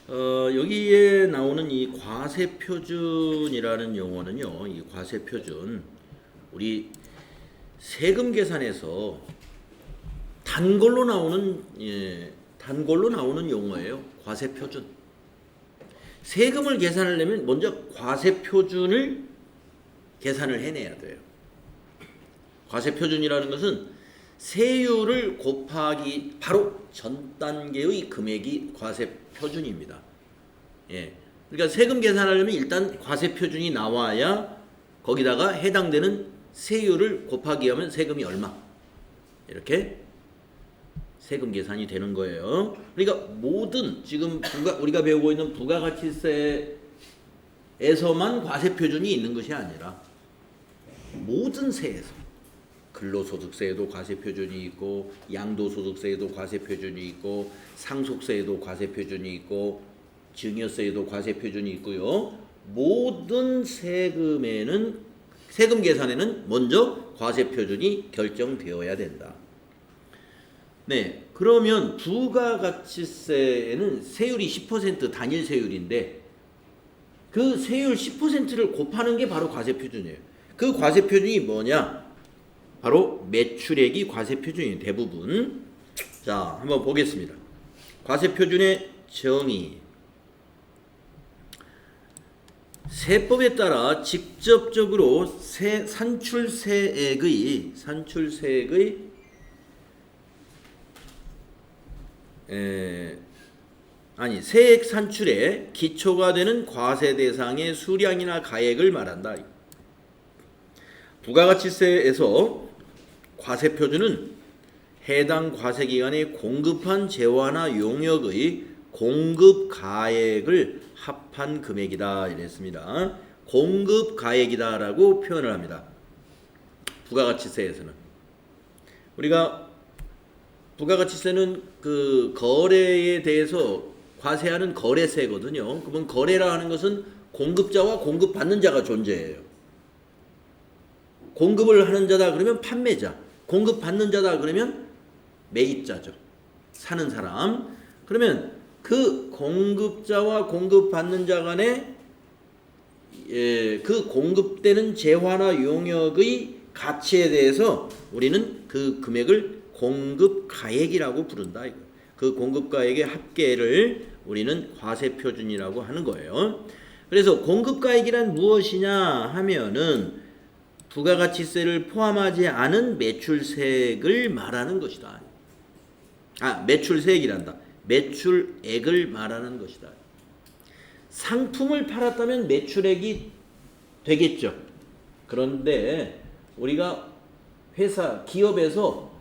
여기에 나오는 이 과세표준이라는 용어는요, 이 과세표준, 우리 세금 계산에서 단골로 나오는, 단골로 나오는 용어예요. 과세표준. 세금을 계산하려면 먼저 과세표준을 계산을 해내야 돼요. 과세표준이라는 것은 세율을 곱하기 바로 전 단계의 금액이 과세표준입니다. 그러니까 세금 계산하려면 일단 과세표준이 나와야 거기다가 해당되는 세율을 곱하기 하면 세금이 얼마, 이렇게 세금 계산이 되는 거예요. 그러니까 모든 지금 우리가 배우고 있는 부가가치세에서만 과세표준이 있는 것이 아니라 모든 세에서, 근로소득세에도 과세표준이 있고, 양도소득세에도 과세표준이 있고, 상속세에도 과세표준이 있고, 증여세에도 과세표준이 있고요. 모든 세금에는, 세금 계산에는 먼저 과세표준이 결정되어야 된다. 네, 그러면 부가가치세에는 세율이 10% 단일 세율인데 그 세율 10%를 곱하는 게 바로 과세표준이에요. 그 과세표준이 뭐냐? 바로 매출액이 과세표준이에요. 대부분. 자, 한번 보겠습니다. 과세표준의 정의. 세법에 따라 직접적으로 산출세액의 세액 산출의 기초가 되는 과세 대상의 수량이나 가액을 말한다. 부가가치세에서 과세표준은 해당 과세기관에 공급한 재화나 용역의 공급가액을 합한 금액이다 이랬습니다. 공급가액이다라고 표현을 합니다. 부가가치세에서는. 우리가 부가가치세는 그 거래에 대해서 과세하는 거래세거든요. 그러면 거래라 하는 것은 공급자와 공급받는 자가 존재해요. 공급을 하는 자다 그러면 판매자, 공급받는 자다 그러면 매입자죠. 사는 사람. 그러면 그 공급자와 공급받는 자 간에 그 공급되는 재화나 용역의 가치에 대해서 우리는 그 금액을 공급가액이라고 부른다. 그 공급가액의 합계를 우리는 과세표준이라고 하는 거예요. 그래서 공급가액이란 무엇이냐 하면은 부가가치세를 포함하지 않은 매출세액을 말하는 것이다. 매출세액이란다. 매출액을 말하는 것이다. 상품을 팔았다면 매출액이 되겠죠. 그런데 우리가 회사, 기업에서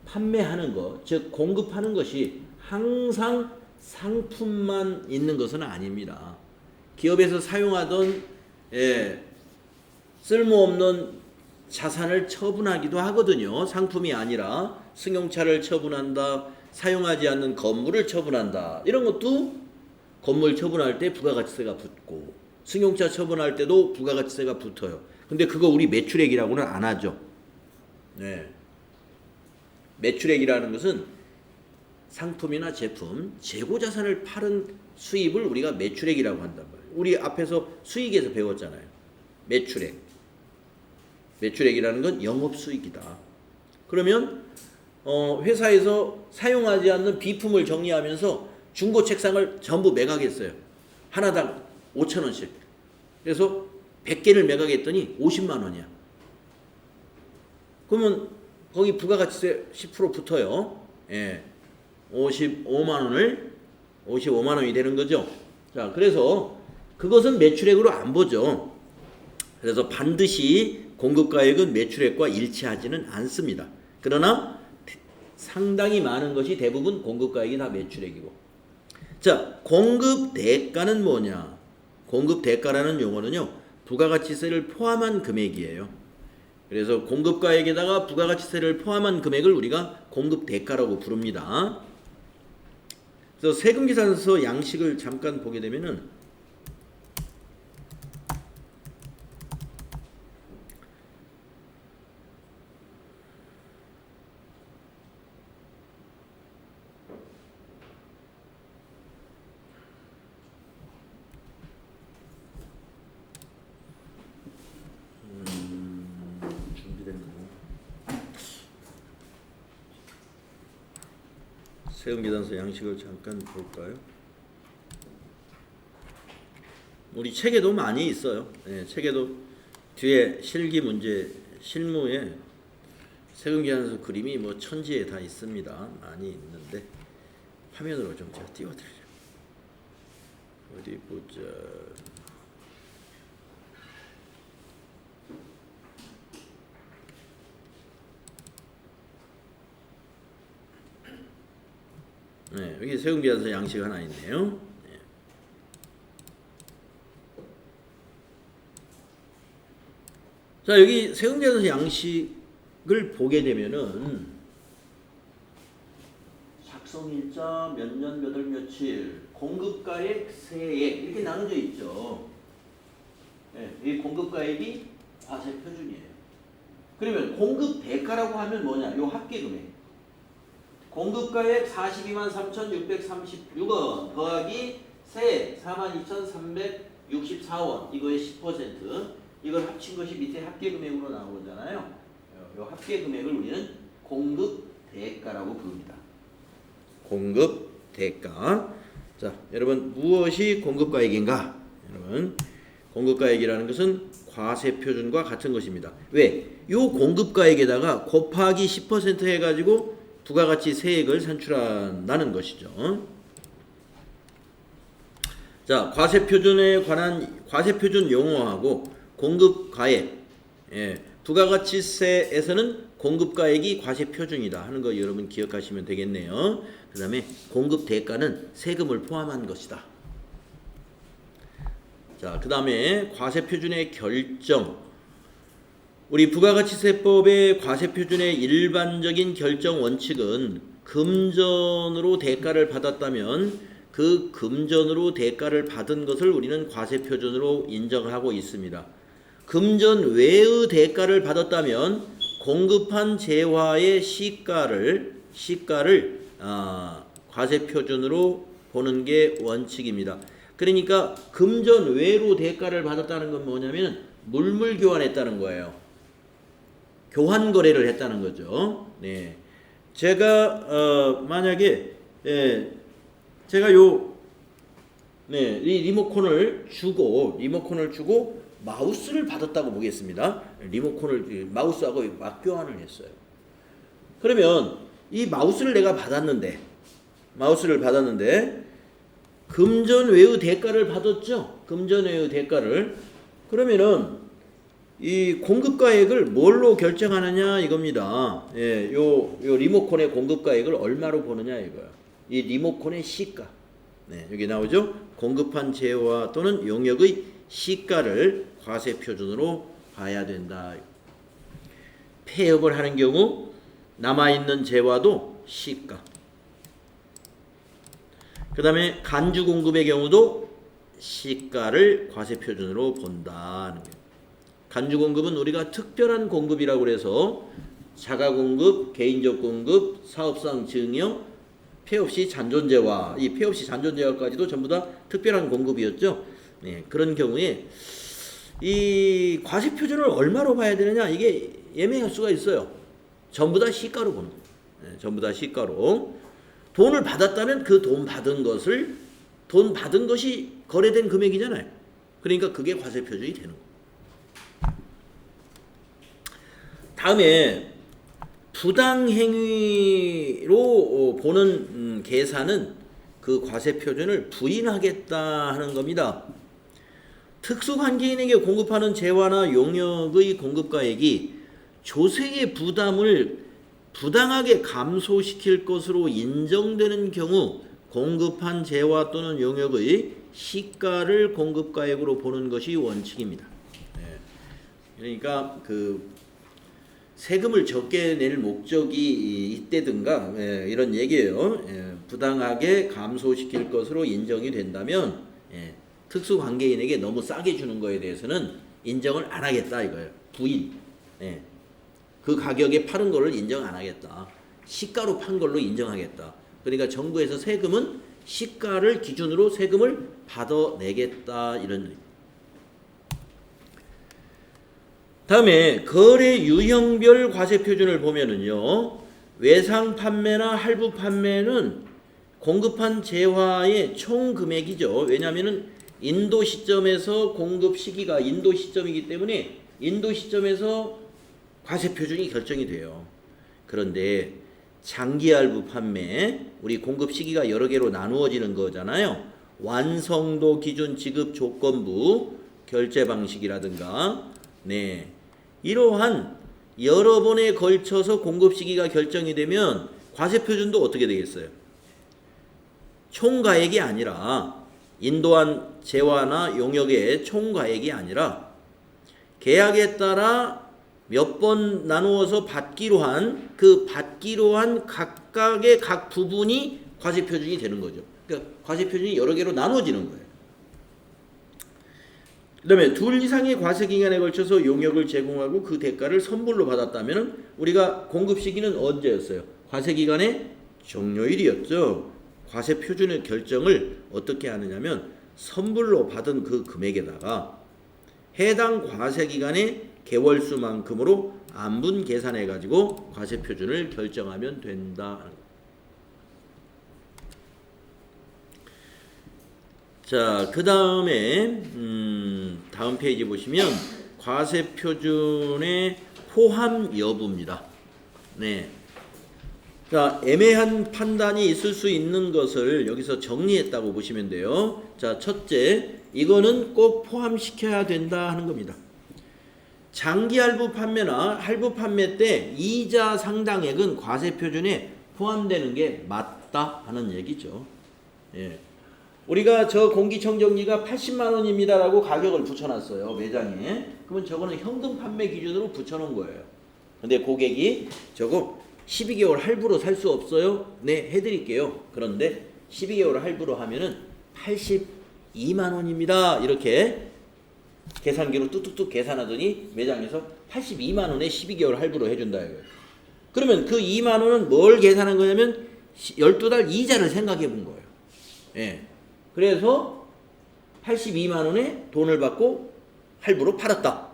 판매하는 것, 즉 공급하는 것이 항상 상품만 있는 것은 아닙니다. 기업에서 사용하던 쓸모없는 자산을 처분하기도 하거든요. 상품이 아니라 승용차를 처분한다, 사용하지 않는 건물을 처분한다. 이런 것도 건물 처분할 때 부가가치세가 붙고 승용차 처분할 때도 부가가치세가 붙어요. 근데 그거 우리 매출액이라고는 안 하죠. 매출액이라는 것은 상품이나 제품, 재고자산을 파는 수입을 우리가 매출액이라고 한단 말이에요. 우리 앞에서 수익에서 배웠잖아요. 매출액이라는 건 영업수익이다. 그러면 회사에서 사용하지 않는 비품을 정리하면서 중고 책상을 전부 매각했어요. 하나당 5,000원씩. 그래서 100개를 매각했더니 50만 원이야. 그러면 거기 부가가치세 10% 붙어요. 55만 원이 되는 거죠. 자, 그래서 그것은 매출액으로 안 보죠. 그래서 반드시 공급가액은 매출액과 일치하지는 않습니다. 그러나 상당히 많은 것이 대부분 공급가액이 다 매출액이고. 자, 공급대가는 뭐냐? 공급대가라는 용어는요, 부가가치세를 포함한 금액이에요. 그래서 공급가액에다가 부가가치세를 포함한 금액을 우리가 공급대가라고 부릅니다. 그래서 세금계산서 양식을 잠깐 보게 되면은 세금계산서 양식을 잠깐 볼까요? 우리 책에도 많이 있어요. 네, 책에도 뒤에 실기 문제 실무에 세금계산서 그림이 뭐 천지에 다 있습니다. 많이 있는데 화면으로 좀 제가 띄워드리죠. 어디 보자. 네, 여기 세금계산서 양식 하나 있네요. 네. 자, 여기 세금계산서 양식을 보게 되면은 작성일자 몇 년 몇 월 며칠 공급가액 세액 이렇게 나눠져 있죠. 네, 이 공급가액이 과세 표준이에요. 그러면 공급 대가라고 하면 뭐냐? 요 합계금액. 공급가액 42만 3,636원 더하기 세액 42,364원 이거의 10% 이걸 합친 것이 밑에 합계금액으로 나오잖아요. 이 합계금액을 우리는 공급대가라고 부릅니다. 공급대가. 자, 여러분 무엇이 공급가액인가? 여러분 공급가액이라는 것은 과세표준과 같은 것입니다. 왜? 이 공급가액에다가 곱하기 10% 해가지고 부가가치 세액을 산출한다는 것이죠. 자, 과세표준에 관한 과세표준 용어하고 공급가액, 부가가치세에서는 공급가액이 과세표준이다 하는 거 여러분 기억하시면 되겠네요. 그 다음에 공급대가는 세금을 포함한 것이다. 자, 그 다음에 과세표준의 결정. 우리 부가가치세법의 과세표준의 일반적인 결정 원칙은 금전으로 대가를 받았다면 그 금전으로 대가를 받은 것을 우리는 과세표준으로 인정하고 있습니다. 금전 외의 대가를 받았다면 공급한 재화의 시가를 과세표준으로 보는 게 원칙입니다. 그러니까 금전 외로 대가를 받았다는 건 뭐냐면 물물 교환했다는 거예요. 교환 거래를 했다는 거죠. 네, 제가 만약에 제가 이 리모컨을 주고 마우스를 받았다고 보겠습니다. 리모컨을 마우스하고 막 교환을 했어요. 그러면 이 마우스를 내가 받았는데 금전 외의 대가를 받았죠. 금전 외의 대가를. 그러면은 이 공급가액을 뭘로 결정하느냐 이겁니다. 요 리모컨의 공급가액을 얼마로 보느냐 이거야. 이 리모컨의 시가. 네, 여기 나오죠. 공급한 재화 또는 용역의 시가를 과세표준으로 봐야 된다. 폐업을 하는 경우 남아있는 재화도 시가. 그 다음에 간주공급의 경우도 시가를 과세표준으로 본다는 거예요. 간주공급은 우리가 특별한 공급이라고 그래서 자가공급, 개인적 공급, 사업상 증여, 폐업시 잔존재화, 이 폐업시 잔존재화까지도 전부 다 특별한 공급이었죠. 네, 그런 경우에 이 과세표준을 얼마로 봐야 되느냐 이게 애매할 수가 있어요. 전부 다 시가로 보는 거예요. 네, 전부 다 시가로. 돈을 받았다면 그 돈 받은 것이 거래된 금액이잖아요. 그러니까 그게 과세표준이 되는 거예요. 다음에 부당행위로 보는 계산은 그 과세표준을 부인하겠다 하는 겁니다. 특수관계인에게 공급하는 재화나 용역의 공급가액이 조세의 부담을 부당하게 감소시킬 것으로 인정되는 경우 공급한 재화 또는 용역의 시가를 공급가액으로 보는 것이 원칙입니다. 그러니까 그 세금을 적게 낼 목적이 있다든가 이런 얘기예요. 부당하게 감소시킬 것으로 인정이 된다면 특수관계인에게 너무 싸게 주는 거에 대해서는 인정을 안 하겠다 이거예요. 부인. 그 가격에 파는 거를 인정 안 하겠다. 시가로 판 걸로 인정하겠다. 그러니까 정부에서 세금은 시가를 기준으로 세금을 받아내겠다 이런 의미. 다음에 거래 유형별 과세표준을 보면은요. 외상 판매나 할부 판매는 공급한 재화의 총 금액이죠. 왜냐하면은 인도 시점에서 공급 시기가 인도 시점이기 때문에 인도 시점에서 과세 표준이 결정이 돼요. 그런데 장기 할부 판매, 우리 공급 시기가 여러 개로 나누어지는 거잖아요. 완성도 기준 지급 조건부 결제 방식이라든가, 네, 이러한 여러 번에 걸쳐서 공급 시기가 결정이 되면 과세 표준도 어떻게 되겠어요? 총가액이 아니라 인도한 재화나 용역의 총가액이 아니라 계약에 따라 몇 번 나누어서 받기로 한 그 받기로 한 각각의 각 부분이 과세 표준이 되는 거죠. 그러니까 과세 표준이 여러 개로 나누어지는 거예요. 그다음에 둘 이상의 과세 기간에 걸쳐서 용역을 제공하고 그 대가를 선불로 받았다면 우리가 공급 시기는 언제였어요? 과세 기간의 종료일이었죠. 과세 표준의 결정을 어떻게 하느냐면 선불로 받은 그 금액에다가 해당 과세 기간의 개월수만큼으로 안분 계산해 가지고 과세 표준을 결정하면 된다. 자, 그 다음에 다음 페이지 보시면 과세 표준의 포함 여부입니다. 네. 자, 애매한 판단이 있을 수 있는 것을 여기서 정리했다고 보시면 돼요. 자, 첫째, 이거는 꼭 포함시켜야 된다 하는 겁니다. 장기 할부 판매나 할부 판매 때 이자 상당액은 과세 표준에 포함되는 게 맞다 하는 얘기죠. 예. 우리가 저 공기청정기가 80만 원입니다라고 가격을 붙여놨어요, 매장에. 그러면 저거는 현금 판매 기준으로 붙여놓은 거예요. 근데 고객이 저거 12개월 할부로 살 수 없어요? 네, 해드릴게요. 그런데 12개월 할부로 하면은 82만 원입니다. 이렇게 계산기로 뚝뚝뚝 계산하더니 매장에서 82만 원에 12개월 할부로 해준다 이거예요. 그러면 그 2만 원은 뭘 계산한 거냐면 12달 이자를 생각해 본 거예요. 예. 그래서 82만 원에 돈을 받고 할부로 팔았다.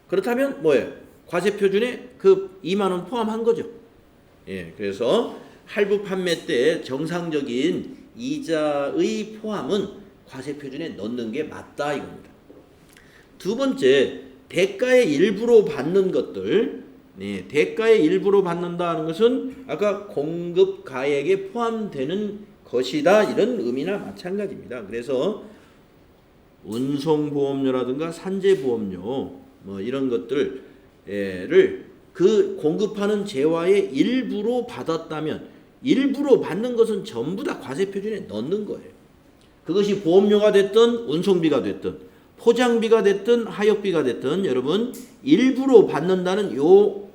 그렇다면 뭐예요? 과세 표준에 그 2만 원 포함한 거죠. 예. 그래서 할부 판매 때 정상적인 이자의 포함은 과세 표준에 넣는 게 맞다 이겁니다. 두 번째, 대가의 일부로 받는 것들. 네, 대가의 일부로 받는다는 것은 아까 공급 가액에 포함되는 것이다 이런 의미나 마찬가지입니다. 그래서 운송보험료라든가 산재보험료 뭐 이런 것들을 그 공급하는 재화의 일부로 받았다면 일부로 받는 것은 전부 다 과세 표준에 넣는 거예요. 그것이 보험료가 됐든 운송비가 됐든 포장비가 됐든 하역비가 됐든 여러분 일부로 받는다는 요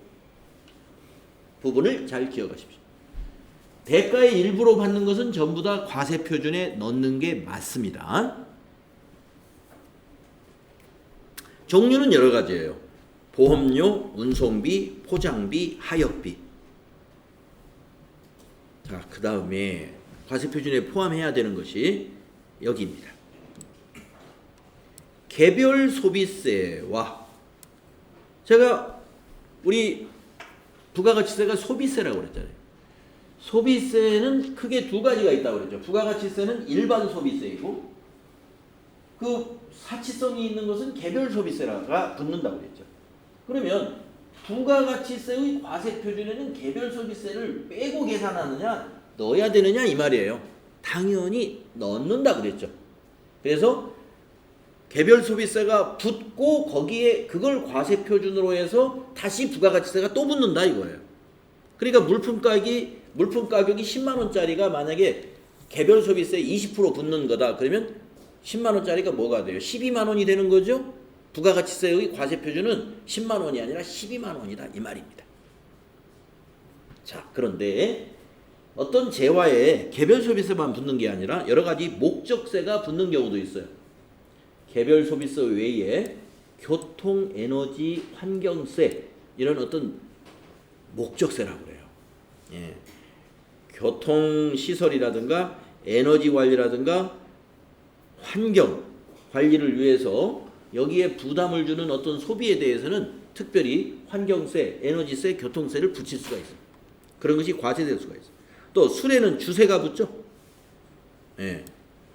부분을 잘 기억하십시오. 대가의 일부로 받는 것은 전부 다 과세 표준에 넣는 게 맞습니다. 종류는 여러 가지예요. 보험료, 운송비, 포장비, 하역비. 자, 그 다음에 과세 표준에 포함해야 되는 것이 여기입니다. 개별 소비세와 제가 우리 부가가치세가 소비세라고 그랬잖아요. 소비세는 크게 두 가지가 있다고 그랬죠. 부가가치세는 일반 소비세이고 그 사치성이 있는 것은 개별 소비세가 붙는다고 그랬죠. 그러면 부가가치세의 과세 표준에는 개별 소비세를 빼고 계산하느냐 넣어야 되느냐 이 말이에요. 당연히 넣는다 그랬죠. 그래서 개별 소비세가 붙고 거기에 그걸 과세 표준으로 해서 다시 부가가치세가 또 붙는다 이거예요. 그러니까 물품 가격이 10만 원짜리가 만약에 개별 소비세 20% 붙는 거다. 그러면 10만 원짜리가 뭐가 돼요? 12만 원이 되는 거죠. 부가가치세의 과세 표준은 10만 원이 아니라 12만 원이다 이 말입니다. 자, 그런데 어떤 재화에 개별 소비세만 붙는 게 아니라 여러 가지 목적세가 붙는 경우도 있어요. 개별 소비세 외에 교통, 에너지, 환경세 이런 어떤 목적세라고 그래요. 예. 교통 시설이라든가 에너지 관리라든가 환경 관리를 위해서 여기에 부담을 주는 어떤 소비에 대해서는 특별히 환경세, 에너지세, 교통세를 붙일 수가 있어요. 그런 것이 과세될 수가 있어요. 또 술에는 주세가 붙죠. 예.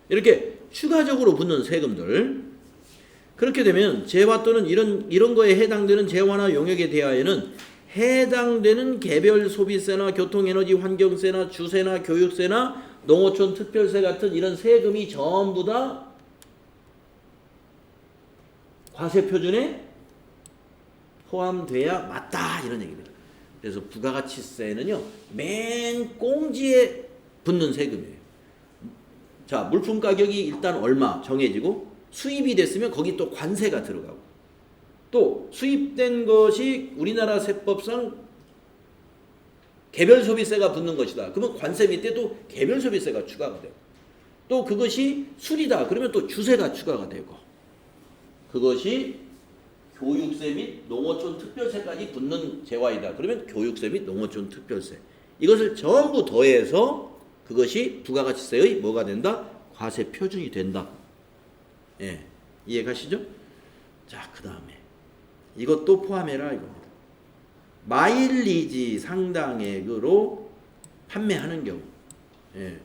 이렇게 추가적으로 붙는 세금들. 그렇게 되면 재화 또는 이런 거에 해당되는 재화나 용역에 대하여는 해당되는 개별 소비세나 교통에너지 환경세나 주세나 교육세나 농어촌 특별세 같은 이런 세금이 전부 다 과세 표준에 포함돼야 맞다 이런 얘기입니다. 그래서 부가가치세는요 맨 꽁지에 붙는 세금이에요. 자, 물품 가격이 일단 얼마 정해지고 수입이 됐으면 거기 또 관세가 들어가고 또 수입된 것이 우리나라 세법상 개별 소비세가 붙는 것이다. 그러면 관세 밑에 또 개별 소비세가 추가가 되고 또 그것이 술이다. 그러면 또 주세가 추가가 되고 그것이 교육세 및 농어촌 특별세까지 붙는 재화이다. 그러면 교육세 및 농어촌 특별세 이것을 전부 더해서 그것이 부가가치세의 뭐가 된다? 과세 표준이 된다. 예, 이해 가시죠? 자, 그 다음에 이것도 포함해라 이겁니다. 마일리지 상당액으로 판매하는 경우. 예.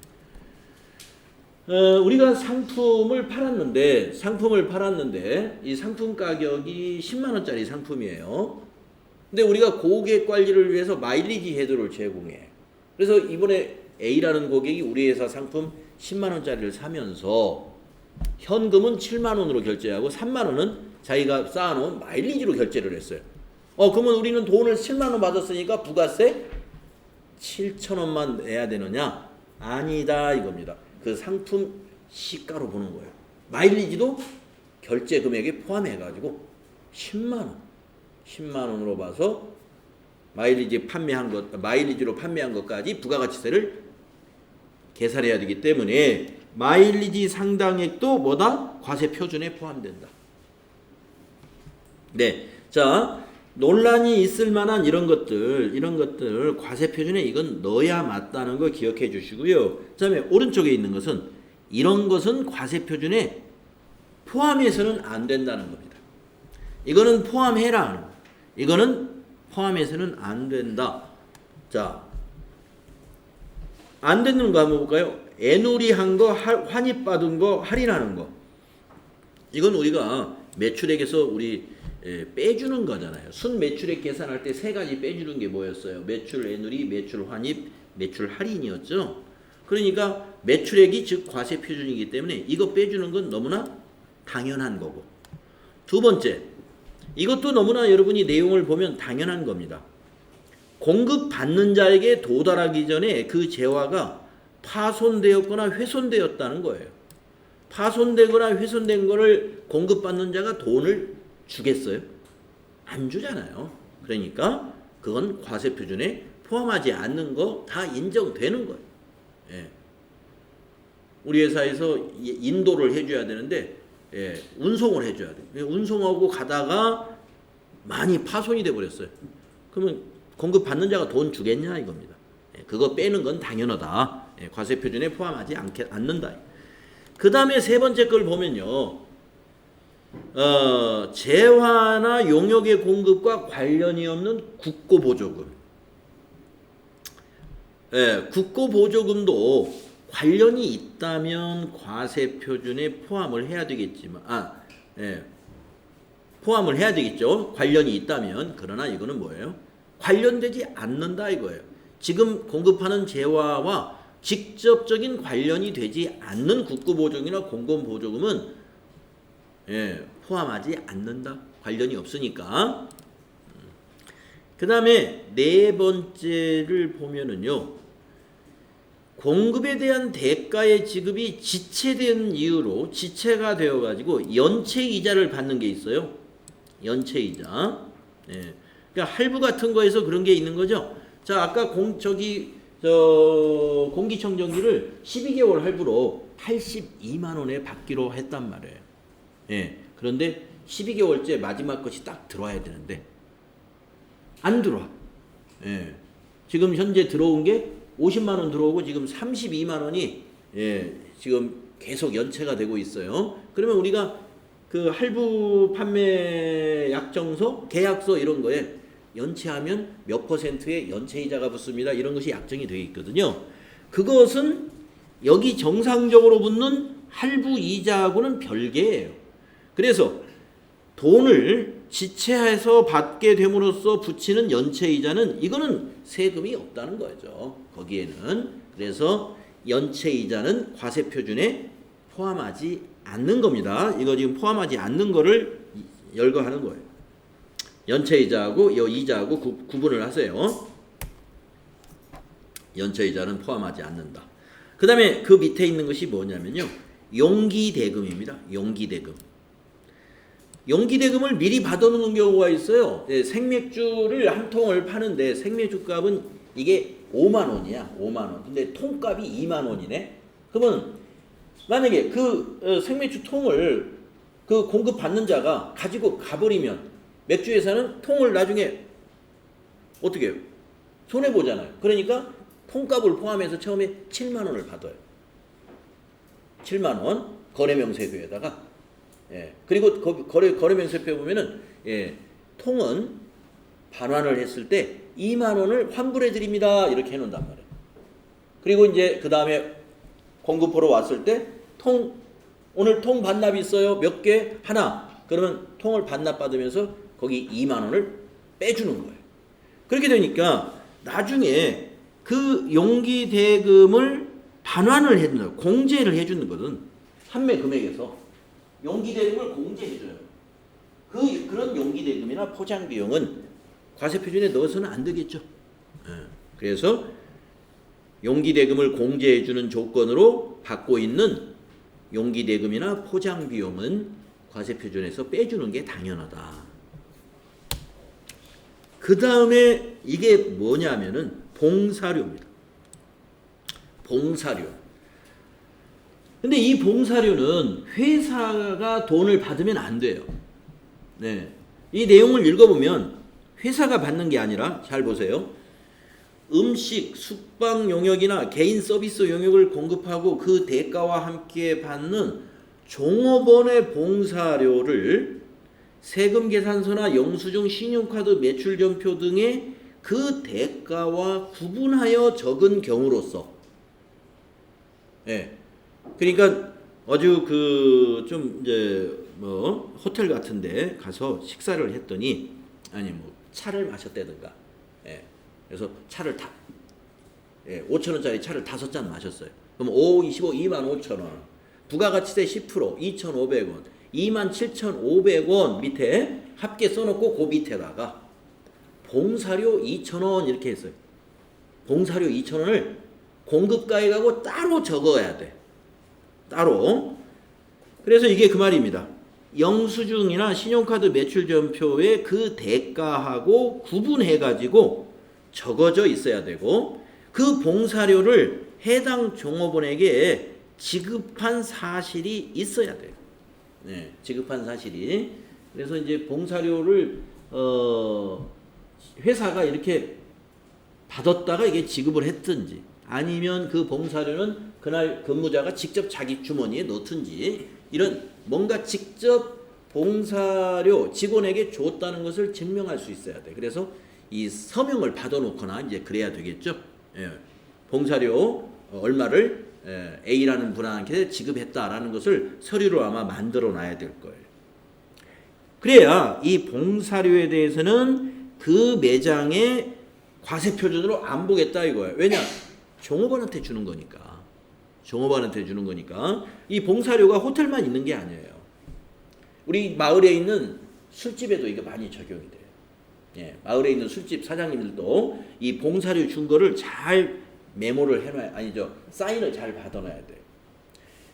우리가 상품을 팔았는데 이 상품 가격이 10만 원짜리 상품이에요. 근데 우리가 고객 관리를 위해서 마일리지 제도를 제공해. 그래서 이번에 A라는 고객이 우리 회사 상품 10만 원짜리를 사면서 현금은 7만 원으로 결제하고 3만 원은 자기가 쌓아놓은 마일리지로 결제를 했어요. 그러면 우리는 돈을 7만 원 받았으니까 부가세 7천 원만 내야 되느냐? 아니다 이겁니다. 그 상품 시가로 보는 거예요. 마일리지도 결제 금액에 포함해가지고 10만 원으로 봐서 마일리지로 판매한 것까지 부가가치세를 계산해야 되기 때문에 마일리지 상당액도 뭐다? 과세 표준에 포함된다. 네, 자 논란이 있을 만한 이런 것들 과세 표준에 이건 넣어야 맞다는 거 기억해 주시고요. 그다음에 오른쪽에 있는 것은 이런 것은 과세 표준에 포함해서는 안 된다는 겁니다. 이거는 포함해라. 이거는 포함해서는 안 된다. 자, 안 되는 거 한번 볼까요? 애누리한 거, 환입받은 거, 할인하는 거. 이건 우리가 매출액에서 우리 빼주는 거잖아요. 순매출액 계산할 때 세 가지 빼주는 게 뭐였어요? 매출 애누리, 매출 환입, 매출 할인이었죠. 그러니까 매출액이 즉 과세 표준이기 때문에 이거 빼주는 건 너무나 당연한 거고. 두 번째, 이것도 너무나 여러분이 내용을 보면 당연한 겁니다. 공급받는 자에게 도달하기 전에 그 재화가 파손되었거나 훼손되었다는 거예요. 파손되거나 훼손된 거를 공급받는 자가 돈을 주겠어요? 안 주잖아요. 그러니까 그건 과세 표준에 포함하지 않는 거 다 인정되는 거예요. 예. 우리 회사에서 인도를 해줘야 되는데 운송을 해줘야 돼요. 운송하고 가다가 많이 파손이 돼버렸어요. 그러면 공급받는 자가 돈 주겠냐 이겁니다. 그거 빼는 건 당연하다. 과세 표준에 포함하지 않는다. 그 다음에 세 번째 걸 보면요. 재화나 용역의 공급과 관련이 없는 국고보조금. 국고보조금도 관련이 있다면 과세 표준에 포함을 해야 되겠지만, 포함을 해야 되겠죠. 관련이 있다면. 그러나 이거는 뭐예요? 관련되지 않는다 이거예요. 지금 공급하는 재화와 직접적인 관련이 되지 않는 국고보조금이나 공공보조금은 포함하지 않는다. 관련이 없으니까. 그 다음에 네 번째를 보면은요. 공급에 대한 대가의 지급이 지체된 이유로 지체가 되어가지고 연체이자를 받는 게 있어요. 연체이자. 그러니까 할부 같은 거에서 그런 게 있는 거죠. 자, 아까 공기청정기를 12개월 할부로 82만 원에 받기로 했단 말이에요. 그런데 12개월째 마지막 것이 딱 들어와야 되는데 안 들어와. 지금 현재 들어온 게 50만 원 들어오고 지금 32만 원이 지금 계속 연체가 되고 있어요. 그러면 우리가 그 할부 판매 약정서, 계약서 이런 거에 연체하면 몇 %의 연체이자가 붙습니다. 이런 것이 약정이 되어 있거든요. 그것은 여기 정상적으로 붙는 할부 이자하고는 별개예요. 그래서 돈을 지체해서 받게 됨으로써 붙이는 연체 이자는 이거는 세금이 없다는 거죠. 거기에는. 그래서 연체 이자는 과세 표준에 포함하지 않는 겁니다. 이거 지금 포함하지 않는 거를 열거하는 거예요. 연체 이자하고 이자하고 구분을 하세요. 연체 이자는 포함하지 않는다. 그 다음에 그 밑에 있는 것이 뭐냐면요. 용기대금입니다. 용기대금. 용기대금을 미리 받아놓는 경우가 있어요. 생맥주를 한 통을 파는데 생맥주 값은 이게 5만 원이야. 5만 원. 근데 통값이 2만 원이네. 그러면 만약에 그 생맥주 통을 그 공급받는 자가 가지고 가버리면 맥주회사는 통을 나중에 어떻게 해요? 손해보잖아요. 그러니까 통값을 포함해서 처음에 7만 원을 받아요. 7만 원 거래명세표에다가 그리고 거래명세표에 보면은 통은 반환을 했을 때 2만 원을 환불해 드립니다. 이렇게 해놓는단 말이에요. 그리고 이제 그 다음에 공급하러 왔을 때 오늘 통 반납이 있어요. 몇 개? 하나. 그러면 통을 반납받으면서 거기 2만 원을 빼주는 거예요. 그렇게 되니까 나중에 그 용기대금을 반환을 해주는 거예요. 공제를 해주는 거든. 판매 금액에서 용기대금을 공제해줘요. 그런 용기대금이나 포장비용은 과세표준에 넣어서는 안 되겠죠. 그래서 용기대금을 공제해주는 조건으로 받고 있는 용기대금이나 포장비용은 과세표준에서 빼주는 게 당연하다. 그 다음에 이게 뭐냐면은 봉사료입니다. 봉사료. 근데 이 봉사료는 회사가 돈을 받으면 안 돼요. 네. 이 내용을 읽어보면 회사가 받는 게 아니라 잘 보세요. 음식, 숙박 용역이나 개인 서비스 용역을 공급하고 그 대가와 함께 받는 종업원의 봉사료를 세금 계산서나 영수증, 신용카드 매출전표 등의 그 대가와 구분하여 적은 경우로서 그러니까 아주 좀 이제 뭐 호텔 같은데 가서 식사를 했더니 아니 뭐 차를 마셨다든가 그래서 차를 5,000원짜리 차를 5잔 마셨어요. 그럼 5, 25, 25,000원. 부가가치세 10%, 2,500원, 27,500원 밑에 합계 써놓고 그 밑에다가 봉사료 2,000원 이렇게 했어요. 봉사료 2,000원을 공급가액하고 따로 적어야 돼. 따로. 그래서 이게 그 말입니다. 영수증이나 신용카드 매출전표에 그 대가하고 구분해가지고 적어져 있어야 되고 그 봉사료를 해당 종업원에게 지급한 사실이 있어야 돼요. 지급한 사실이. 그래서 이제 봉사료를 회사가 이렇게 받았다가 이게 지급을 했든지 아니면 그 봉사료는 그날 근무자가 직접 자기 주머니에 넣든지 이런 뭔가 직접 봉사료 직원에게 줬다는 것을 증명할 수 있어야 돼. 그래서 이 서명을 받아놓거나 이제 그래야 되겠죠. 봉사료 얼마를 A라는 분한테 지급했다라는 것을 서류로 아마 만들어 놔야 될 거예요. 그래야 이 봉사료에 대해서는 그 매장의 과세 표준으로 안 보겠다 이거예요. 왜냐? 종업원한테 주는 거니까. 종업원한테 주는 거니까. 이 봉사료가 호텔만 있는 게 아니에요. 우리 마을에 있는 술집에도 이게 많이 적용이 돼요. 마을에 있는 술집 사장님들도 이 봉사료 준 거를 잘 메모를 해놔야, 사인을 잘 받아놔야 돼요.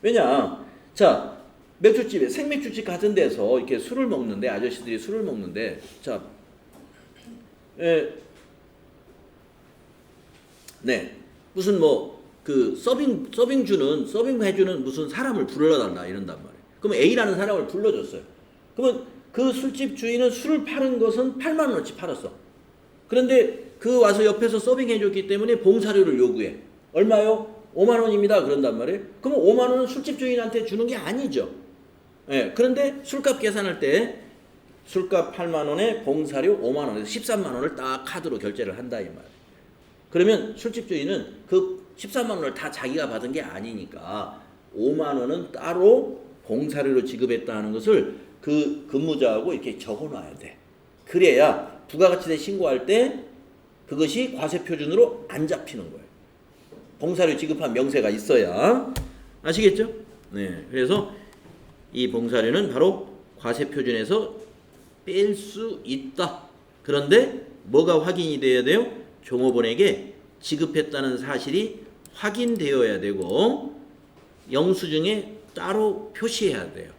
왜냐? 자, 맥주집에, 생맥주집 같은 데서 이렇게 술을 먹는데, 아저씨들이 술을 먹는데, 자, 무슨 서빙해주는 무슨 사람을 불러달라 이런단 말이에요. 그러면 A라는 사람을 불러줬어요. 그러면 그 술집 주인은 술을 파는 것은 8만 원어치 팔았어. 그런데 그 와서 옆에서 서빙해줬기 때문에 봉사료를 요구해. 얼마요? 5만 원입니다. 그런단 말이에요. 그러면 5만 원은 술집 주인한테 주는 게 아니죠. 그런데 술값 계산할 때 술값 8만 원에 봉사료 5만 원에서 13만 원을 딱 카드로 결제를 한다 이 말이에요. 그러면 술집 주인은 그 14만 원을 다 자기가 받은 게 아니니까 5만 원은 따로 봉사료로 지급했다는 것을 그 근무자하고 이렇게 적어놔야 돼. 그래야 부가가치세 신고할 때 그것이 과세표준으로 안 잡히는 거예요. 봉사료 지급한 명세가 있어야. 아시겠죠? 네. 그래서 이 봉사료는 바로 과세표준에서 뺄 수 있다. 그런데 뭐가 확인이 돼야 돼요? 종업원에게 지급했다는 사실이 확인되어야 되고 영수증에 따로 표시해야 돼요.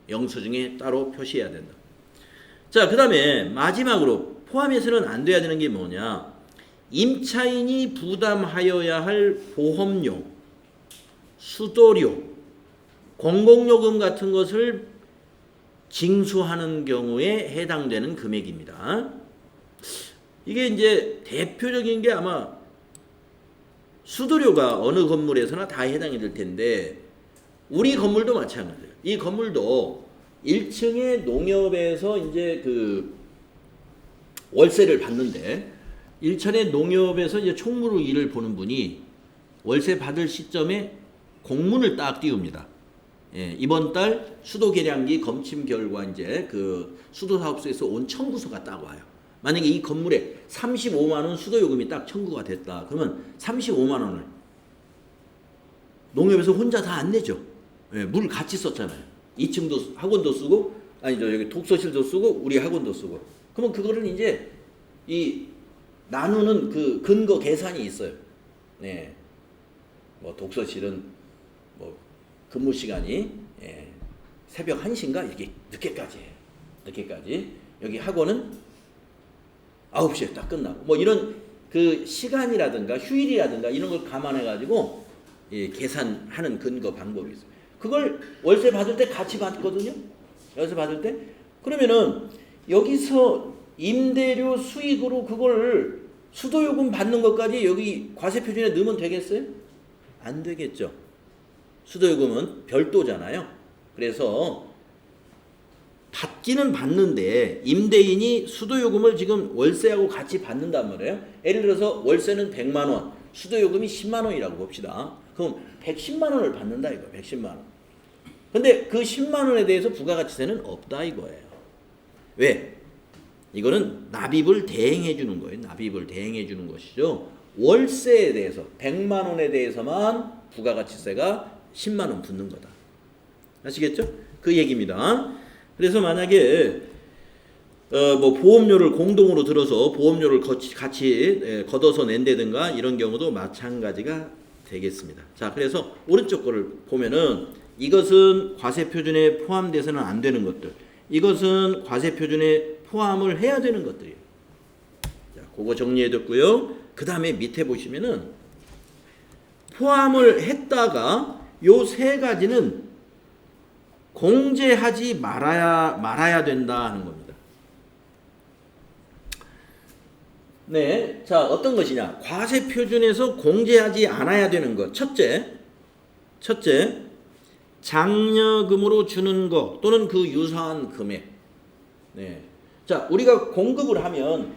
영수증에 따로 표시해야 된다. 자, 그 다음에 마지막으로 포함해서는 안 돼야 되는 게 뭐냐? 임차인이 부담하여야 할 보험료, 수도료, 공공요금 같은 것을 징수하는 경우에 해당되는 금액입니다. 이게 이제 대표적인 게 아마 수도료가 어느 건물에서나 다 해당이 될 텐데 우리 건물도 마찬가지예요. 이 건물도 1층의 농협에서 이제 그 월세를 받는데 1층의 농협에서 이제 총무로 일을 보는 분이 월세 받을 시점에 공문을 딱 띄웁니다. 예, 이번 달 수도 계량기 검침 결과 이제 그 수도 사업소에서 온 청구서가 딱 와요. 만약에 이 건물에 35만 원 수도 요금이 딱 청구가 됐다. 그러면 35만 원을 농협에서 혼자 다 안 내죠. 예, 물 같이 썼잖아요. 2층도 학원도 쓰고 아니죠, 여기 독서실도 쓰고 우리 학원도 쓰고. 그러면 그거를 이제 이 나누는 그 근거 계산이 있어요. 네. 뭐 독서실은 뭐 근무 시간이 새벽 1시인가 이렇게 늦게까지 해요. 늦게까지. 여기 학원은 9시에 딱 끝나고 뭐 이런 그 시간이라든가 휴일이라든가 이런 걸 감안해 가지고 계산하는 근거 방법이 있어요. 그걸 월세 받을 때 같이 받거든요. 월세 받을 때. 그러면은 여기서 임대료 수익으로 그걸 수도요금 받는 것까지 여기 과세표준에 넣으면 되겠어요? 안 되겠죠. 수도요금은 별도잖아요. 그래서 받기는 받는데 임대인이 수도요금을 지금 월세하고 같이 받는단 말이에요. 예를 들어서 월세는 100만 원, 수도요금이 10만 원이라고 봅시다. 그럼 110만 원을 받는다 이거. 110만 원. 근데 그 10만 원에 대해서 부가가치세는 없다 이거예요. 왜? 이거는 납입을 대행해 주는 거예요. 납입을 대행해 주는 것이죠. 월세에 대해서 100만 원에 대해서만 부가가치세가 10만 원 붙는 거다. 아시겠죠? 그 얘기입니다. 그래서 만약에 뭐 보험료를 공동으로 들어서 보험료를 같이 걷어서 낸다든가 이런 경우도 마찬가지가 되겠습니다. 자, 그래서 오른쪽 거를 보면은 이것은 과세표준에 포함돼서는 안 되는 것들, 이것은 과세표준에 포함을 해야 되는 것들이에요. 자, 그거 정리해뒀고요. 그 다음에 밑에 보시면은 포함을 했다가 요 세 가지는 공제하지 말아야 된다 하는 겁니다. 네, 자, 어떤 것이냐? 과세표준에서 공제하지 않아야 되는 것. 첫째, 장려금으로 주는 것 또는 그 유사한 금액. 네, 자, 우리가 공급을 하면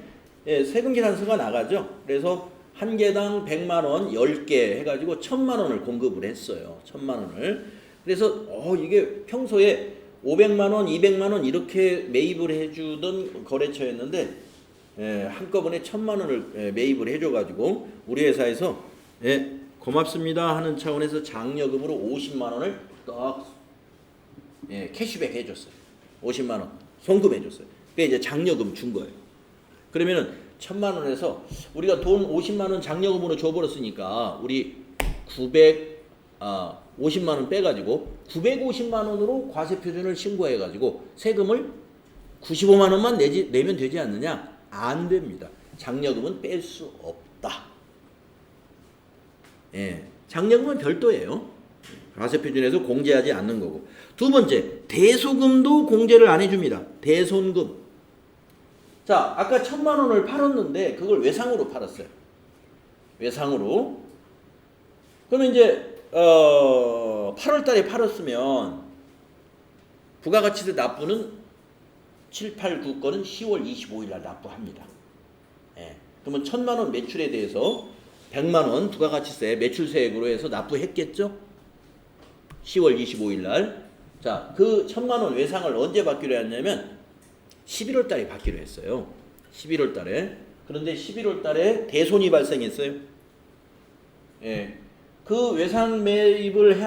세금 계산서가 나가죠. 그래서 한 개당 100만 원 10개 해가지고 1000만 원을 공급을 했어요. 1000만 원을. 그래서 이게 평소에 500만 원, 200만 원 이렇게 매입을 해주던 거래처였는데 한꺼번에 1000만 원을 매입을 해줘가지고 우리 회사에서 고맙습니다 하는 차원에서 장려금으로 50만 원을 딱 캐시백 해줬어요. 50만 원 송금해줬어요. 그게 이제 장려금 준 거예요. 그러면은 1000만 원에서 우리가 돈 50만 원 장려금으로 줘버렸으니까 우리 50만 원 빼가지고 950만 원으로 과세표준을 신고해가지고 세금을 95만 원만 내면 되지 않느냐? 안 됩니다. 장려금은 뺄 수 없다. 장려금은 별도예요. 과세표준에서 공제하지 않는 거고. 두 번째, 대소금도 공제를 안 해줍니다. 대손금. 자, 아까 1000만 원을 팔았는데 그걸 외상으로 팔았어요. 외상으로. 그러면 이제 8월 달에 팔았으면 부가가치세 납부는 7, 8, 9 거는 10월 25일 날 납부합니다. 그러면 1000만 원 매출에 대해서 100만 원 부가가치세 매출세액으로 해서 납부했겠죠? 10월 25일 날. 자, 그 1000만 원 외상을 언제 받기로 했냐면 11월 달에 받기로 했어요. 11월 달에. 그런데 11월 달에 대손이 발생했어요. 예. 그 외상 매입을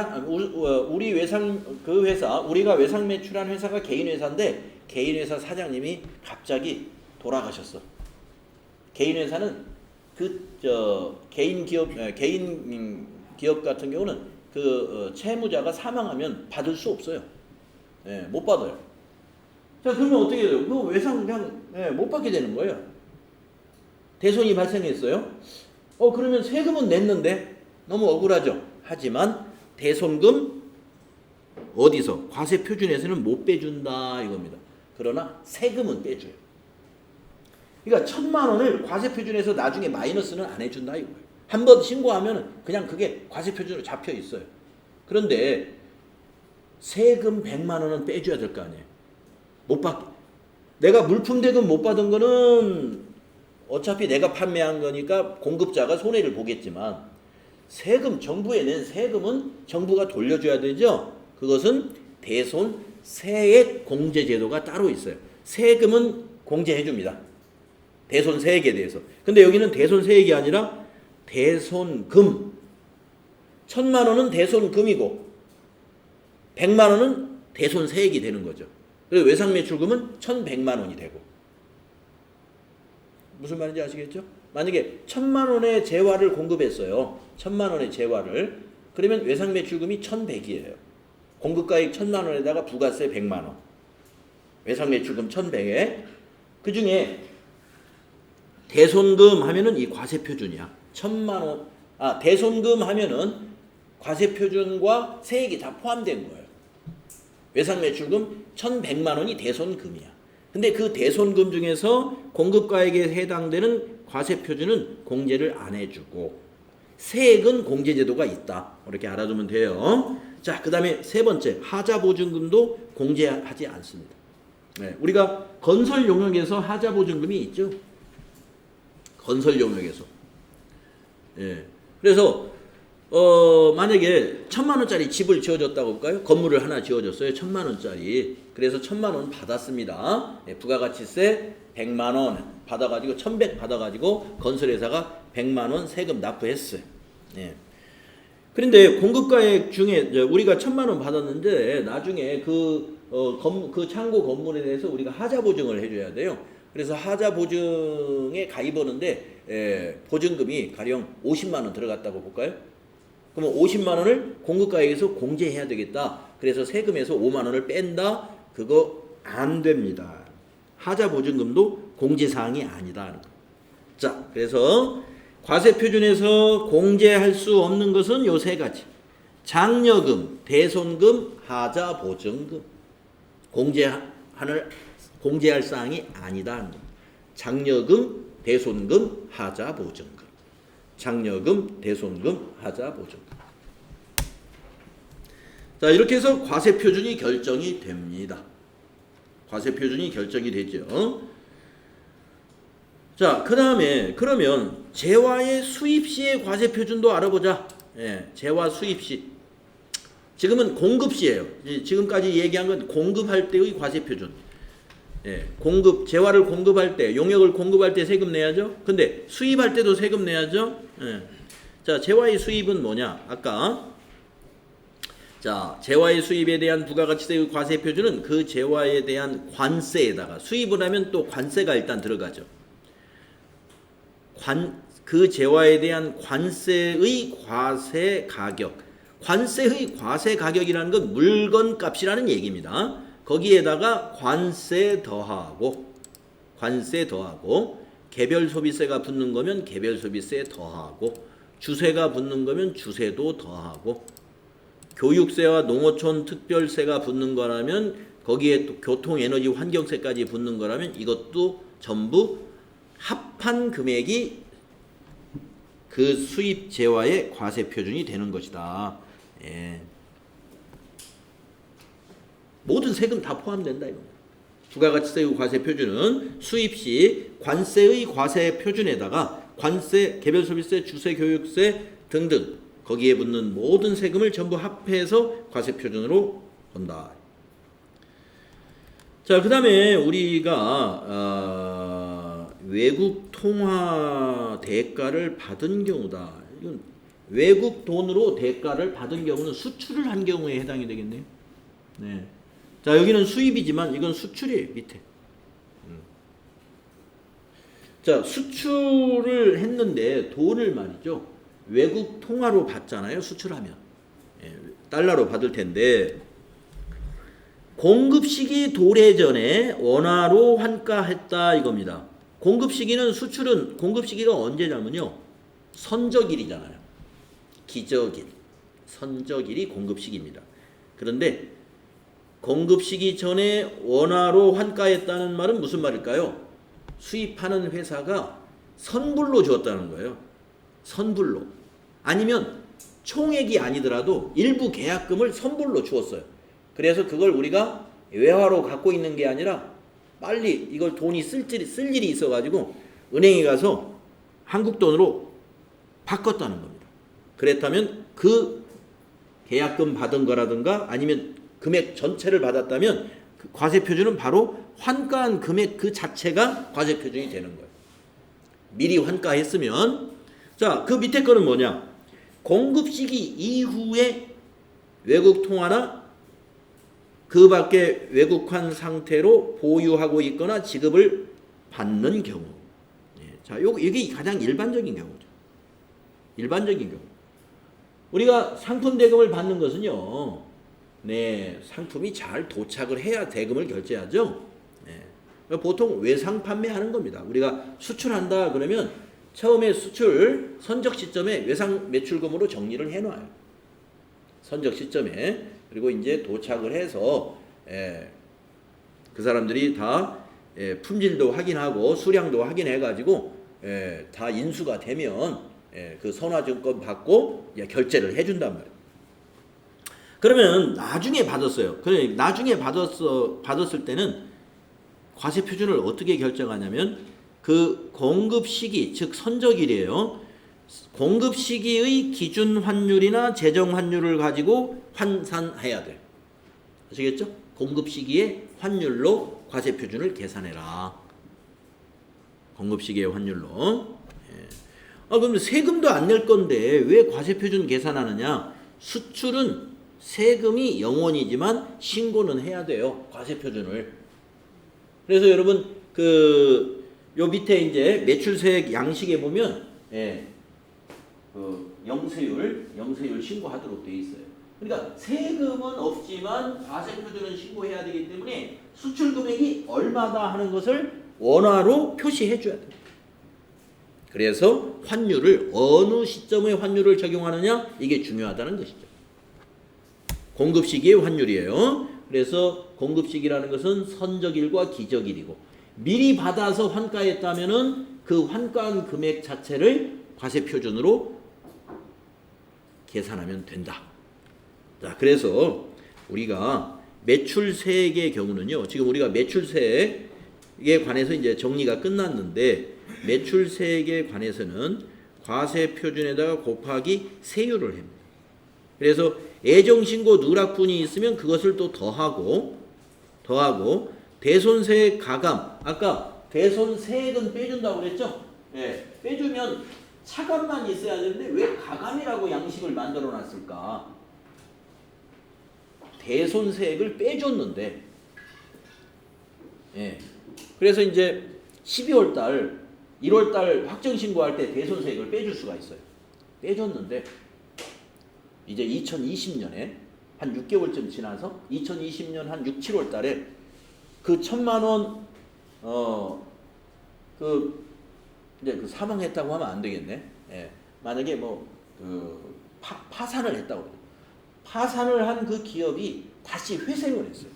우리 외상 그 회사, 우리가 외상 매출한 회사가 개인 회사인데 개인 회사 사장님이 갑자기 돌아가셨어. 개인 회사는 개인 기업 같은 경우는 채무자가 사망하면 받을 수 없어요. 예, 못 받아요. 자, 그러면 어떻게 돼요? 그 외상 그냥 못 받게 되는 거예요. 대손이 발생했어요. 그러면 세금은 냈는데 너무 억울하죠. 하지만 대손금 어디서? 과세 표준에서는 못 빼준다 이겁니다. 그러나 세금은 빼줘요. 그러니까 1000만 원을 과세 표준에서 나중에 마이너스는 안 해준다 이거예요. 한 번 신고하면 그냥 그게 과세 표준으로 잡혀 있어요. 그런데 세금 100만 원은 빼줘야 될 거 아니에요. 못 받게. 내가 물품 대금 못 받은 거는 어차피 내가 판매한 거니까 공급자가 손해를 보겠지만 세금, 정부에 낸 세금은 정부가 돌려줘야 되죠. 그것은 대손 세액 공제 제도가 따로 있어요. 세금은 공제해 줍니다. 대손 세액에 대해서. 근데 여기는 대손 세액이 아니라 대손금. 1000만 원은 대손금이고 100만 원은 대손 세액이 되는 거죠. 그래서 외상 매출금은 1100만 원이 되고. 무슨 말인지 아시겠죠? 만약에 1000만 원의 재화를 공급했어요. 1000만 원의 재화를. 그러면 외상 매출금이 1100이에요. 공급가액 1000만 원에다가 부가세 100만 원. 외상 매출금 1100에 그 중에 대손금 하면은 이 과세 표준이야. 1000만 원. 대손금 하면은 과세 표준과 세액이 다 포함된 거예요. 외상 매출금 1100만 원이 대손금이야. 근데 그 대손금 중에서 공급가액에 해당되는 과세 표준은 공제를 안 해주고 세액은 공제 제도가 있다. 이렇게 알아두면 돼요. 자, 그 다음에 세 번째 하자보증금도 공제하지 않습니다. 네, 우리가 건설 용역에서 하자보증금이 있죠. 건설 용역에서. 예. 그래서 만약에 1000만 원짜리 집을 지어줬다고 볼까요? 건물을 하나 지어줬어요. 1000만 원짜리. 그래서 1000만 원 받았습니다. 예, 부가가치세 100만 원 받아가지고 1100 받아가지고 건설회사가 100만 원 세금 납부했어요. 예. 그런데 공급가액 중에 우리가 1000만 원 받았는데 나중에 그 창고 건물에 대해서 우리가 하자보증을 해줘야 돼요. 그래서 하자보증에 가입하는데 보증금이 가령 50만 원 들어갔다고 볼까요? 그러면 50만 원을 공급가액에서 공제해야 되겠다. 그래서 세금에서 5만 원을 뺀다. 그거 안 됩니다. 하자보증금도 공제사항이 아니다. 자, 그래서 과세표준에서 공제할 수 없는 것은 요 세 가지. 장려금, 대손금, 하자보증금. 공제할 사항이 아니다. 장려금, 대손금, 하자보증금. 장려금, 대손금, 하자보증금. 자, 이렇게 해서 과세표준이 결정이 됩니다. 과세표준이 결정이 되죠. 자, 그 다음에 그러면 재화의 수입시의 과세표준도 알아보자. 예, 재화 수입시. 지금은 공급시예요. 지금까지 얘기한 건 공급할 때의 과세표준. 예, 재화를 공급할 때, 용역을 공급할 때 세금 내야죠. 근데 수입할 때도 세금 내야죠. 예. 자, 재화의 수입은 뭐냐? 아까 자, 재화의 수입에 대한 부가가치세의 과세표준은 그 재화에 대한 관세에다가 수입을 하면 또 관세가 일단 들어가죠. 그 재화에 대한 관세의 과세 가격. 관세의 과세 가격이라는 건 물건값이라는 얘기입니다. 거기에다가 관세 더하고 개별 소비세가 붙는 거면 개별 소비세 더하고 주세가 붙는 거면 주세도 더하고 교육세와 농어촌 특별세가 붙는 거라면 거기에 또 교통, 에너지, 환경세까지 붙는 거라면 이것도 전부 합한 금액이 그 수입 재화의 과세 표준이 되는 것이다. 예. 모든 세금 다 포함된다 이겁니다. 부가가치세의 과세 표준은 수입 시 관세의 과세 표준에다가 관세, 개별소비세, 주세, 교육세 등등 거기에 붙는 모든 세금을 전부 합해서 과세표준으로 본다. 자, 그 다음에 우리가 외국 통화 대가를 받은 경우다. 이건 외국 돈으로 대가를 받은 경우는 수출을 한 경우에 해당이 되겠네요. 네. 자, 여기는 수입이지만 이건 수출이에요. 밑에. 자, 수출을 했는데 돈을 말이죠. 외국 통화로 받잖아요. 수출하면. 예, 달러로 받을 텐데 공급 시기 도래 전에 원화로 환가했다 이겁니다. 공급 시기는 수출은 공급 시기가 언제냐면요. 선적일이잖아요. 기적일. 선적일이 공급 시기입니다. 그런데 공급 시기 전에 원화로 환가했다는 말은 무슨 말일까요? 수입하는 회사가 선불로 주었다는 거예요. 선불로. 아니면 총액이 아니더라도 일부 계약금을 선불로 주었어요. 그래서 그걸 우리가 외화로 갖고 있는 게 아니라 빨리 이걸 돈이 쓸 일이 있어가지고 은행에 가서 한국 돈으로 바꿨다는 겁니다. 그랬다면 그 계약금 받은 거라든가 아니면 금액 전체를 받았다면 그 과세표준은 바로 환가한 금액 그 자체가 과세표준이 되는 거예요. 미리 환가했으면. 자, 그 밑에 거는 뭐냐? 공급 시기 이후에 외국 통화나 그 밖에 외국환 상태로 보유하고 있거나 지급을 받는 경우. 자, 이게 가장 일반적인 경우죠. 일반적인 경우. 우리가 상품 대금을 받는 것은요. 네, 상품이 잘 도착을 해야 대금을 결제하죠. 네. 보통 외상 판매하는 겁니다. 우리가 수출한다 그러면 처음에 수출 선적 시점에 외상 매출금으로 정리를 해놔요. 선적 시점에. 그리고 이제 도착을 해서 그 사람들이 다 품질도 확인하고 수량도 확인해가지고 다 인수가 되면 그 선화증권 받고 결제를 해준단 말이에요. 그러면 나중에 받았어요. 그래 나중에 받았을 때는 과세 표준을 어떻게 결정하냐면 그 공급 시기 즉 선적일이에요. 공급 시기의 기준 환율이나 제정 환율을 가지고 환산해야 돼. 아시겠죠? 공급 시기의 환율로 과세 표준을 계산해라. 공급 시기의 환율로. 그럼 세금도 안 낼 건데 왜 과세 표준 계산하느냐? 수출은 세금이 0원이지만 신고는 해야 돼요. 과세 표준을. 그래서 여러분 요 밑에 이제 매출세액 양식에 보면 영세율 신고하도록 돼 있어요. 그러니까 세금은 없지만 과세 표준은 신고해야 되기 때문에 수출 금액이 얼마다 하는 것을 원화로 표시해 줘야 돼요. 그래서 환율을 어느 시점에 환율을 적용하느냐 이게 중요하다는 것이죠. 공급 시기의 환율이에요. 그래서 공급 시기라는 것은 선적일과 기적일이고 미리 받아서 환가했다면은 그 환가한 금액 자체를 과세 표준으로 계산하면 된다. 자, 그래서 우리가 매출세액의 경우는요. 지금 우리가 매출세액에 관해서 이제 정리가 끝났는데 매출세액에 관해서는 과세 표준에다가 곱하기 세율을 합니다. 그래서 애정신고 누락분이 있으면 그것을 또 더하고 대손세액 가감 아까 대손세액은 빼준다고 그랬죠? 빼주면 차감만 있어야 되는데 왜 가감이라고 양식을 만들어 놨을까? 대손세액을 빼줬는데 그래서 이제 12월 달 1월 달 확정 신고할 때 대손세액을 빼줄 수가 있어요. 빼줬는데 이제 2020년에 한 6개월쯤 지나서 2020년 한 6, 7월 달에 그 1,000만 원 이제 그 사망했다고 하면 안 되겠네. 만약에 파산을 했다고 그래요. 파산을 한 그 기업이 다시 회생을 했어요.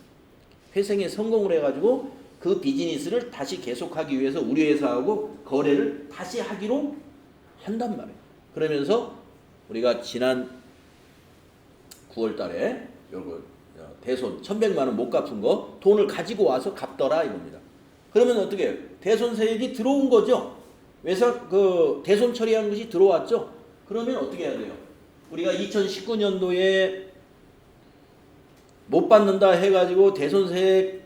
회생에 성공을 해가지고 그 비즈니스를 다시 계속하기 위해서 우리 회사하고 거래를 다시 하기로 한단 말이에요. 그러면서 우리가 지난 9월 달에 요거 대손 1,100만 원 못 갚은 거 돈을 가지고 와서 갚더라 이겁니다. 그러면 어떻게 해요? 대손세액이 들어온 거죠. 외상 대손 처리한 것이 들어왔죠. 그러면 어떻게 해야 돼요? 우리가 2019년도에 못 받는다 해가지고 대손세액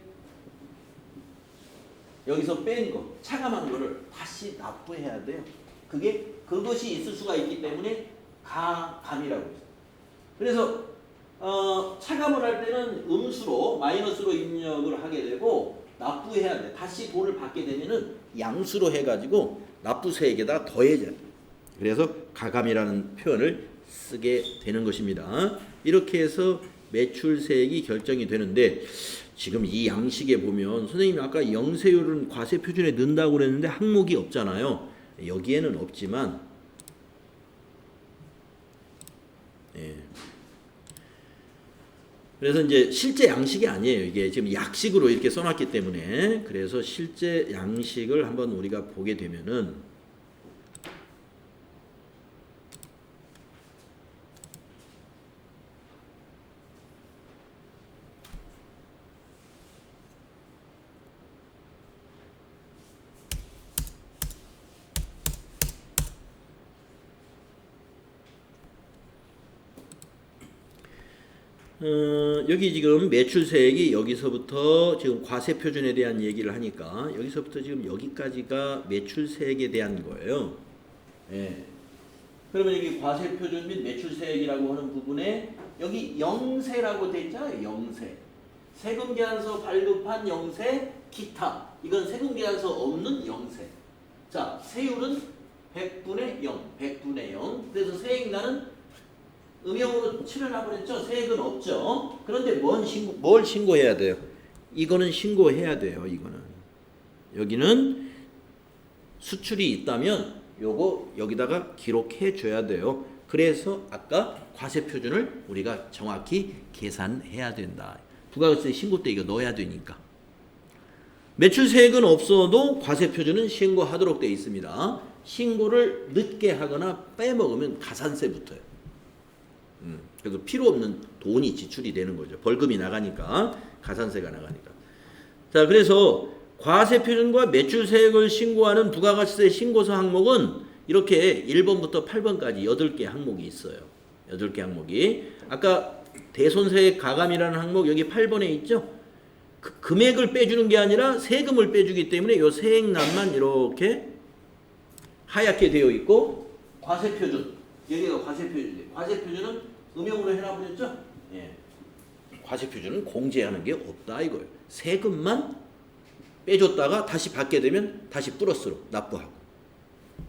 여기서 뺀 거, 차감한 거를 다시 납부해야 돼요. 그것이 있을 수가 있기 때문에 가감이라고 했어요. 그래서 차감을 할 때는 음수로 마이너스로 입력을 하게 되고 납부해야 돼. 다시 돈을 받게 되면은 양수로 해가지고 납부세액에다 더해져요. 그래서 가감이라는 표현을 쓰게 되는 것입니다. 이렇게 해서 매출세액이 결정이 되는데 지금 이 양식에 보면 선생님이 아까 영세율은 과세표준에 넣는다고 그랬는데 항목이 없잖아요. 여기에는 없지만 그래서 이제 실제 양식이 아니에요. 이게 지금 약식으로 이렇게 써놨기 때문에 그래서 실제 양식을 한번 우리가 보게 되면은 여기 지금 매출세액이 여기서부터 지금 과세표준에 대한 얘기를 하니까 여기서부터 지금 여기까지가 매출세액에 대한 거예요. 예. 그러면 여기 과세표준 및 매출세액이라고 하는 부분에 여기 영세라고 돼 있잖아요. 영세. 세금계산서 발급한 영세, 기타. 이건 세금계산서 없는 영세. 자, 세율은 100분의 0, 100분의 0. 그래서 세액나는 음영으로 칠해놔버렸죠. 세액은 없죠. 그런데 뭘 신고해야 돼요? 이거는 신고해야 돼요. 이거는 여기는 수출이 있다면 요거 여기다가 기록해 줘야 돼요. 그래서 아까 과세표준을 우리가 정확히 계산해야 된다. 부가세 신고 때 이거 넣어야 되니까. 매출세액은 없어도 과세표준은 신고하도록 되어 있습니다. 신고를 늦게 하거나 빼먹으면 가산세 붙어요. 그래서 필요 없는 돈이 지출이 되는 거죠. 벌금이 나가니까, 가산세가 나가니까. 자, 그래서 과세표준과 매출세액을 신고하는 부가가치세 신고서 항목은 이렇게 1번부터 8번까지 8개 항목이 있어요. 8개 항목이. 아까 대손세액 가감이라는 항목 여기 8번에 있죠? 금액을 빼주는 게 아니라 세금을 빼주기 때문에 이 세액란만 이렇게 하얗게 되어 있고, 과세표준. 여기가 과세표준인데, 과세표준은 음영으로 해놔버렸죠? 예. 과세표준은 공제하는 게 없다 이거예요. 세금만 빼줬다가 다시 받게 되면 다시 플러스로 납부하고.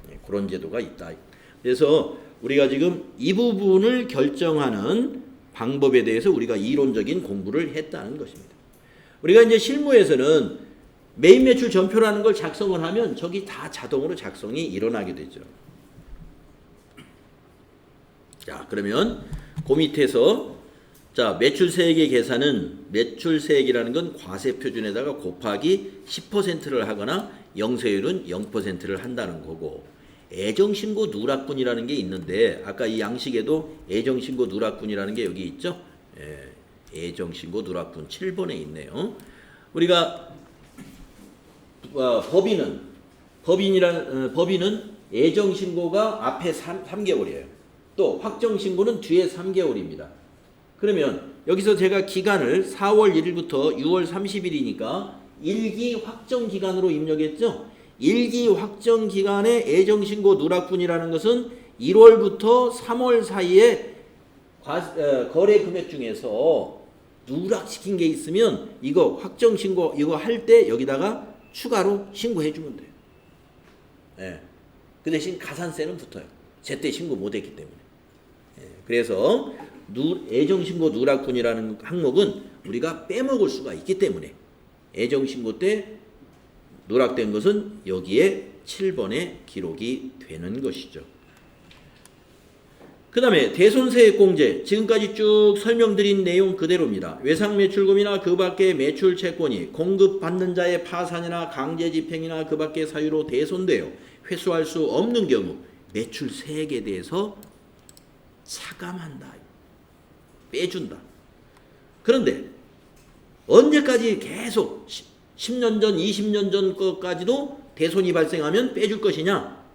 예, 그런 제도가 있다. 그래서 우리가 지금 이 부분을 결정하는 방법에 대해서 우리가 이론적인 공부를 했다는 것입니다. 우리가 이제 실무에서는 매입 매출 전표라는 걸 작성을 하면 저기 다 자동으로 작성이 일어나게 되죠. 자, 그러면 그 밑에서 자, 매출세액의 계산은 매출세액이라는 건 과세표준에다가 곱하기 10%를 하거나 영세율은 0%를 한다는 거고, 애정신고 누락분이라는 게 있는데 아까 이 양식에도 애정신고 누락분이라는 게 여기 있죠. 예, 애정신고 누락분 7번에 있네요. 우리가 법인은 애정신고가 앞에 3개월이에요. 또 확정신고는 뒤에 3개월입니다. 그러면 여기서 제가 기간을 4월 1일부터 6월 30일이니까 1기 확정기간으로 입력했죠. 1기 확정기간의 애정신고 누락분이라는 것은 1월부터 3월 사이에 거래 금액 중에서 누락시킨 게 있으면 이거 확정신고 이거 할 때 여기다가 추가로 신고해 주면 돼요. 네. 그 대신 가산세는 붙어요. 제때 신고 못했기 때문에. 그래서 애정신고 누락분이라는 항목은 우리가 빼먹을 수가 있기 때문에 애정신고 때 누락된 것은 여기에 7번에 기록이 되는 것이죠. 그 다음에 대손세액공제, 지금까지 쭉 설명드린 내용 그대로입니다. 외상매출금이나 그 밖의 매출채권이 공급받는 자의 파산이나 강제집행이나 그 밖의 사유로 대손되어 회수할 수 없는 경우 매출세액에 대해서 차감한다. 빼준다. 그런데 언제까지 계속 10년 전, 20년 전 것까지도 대손이 발생하면 빼줄 것이냐?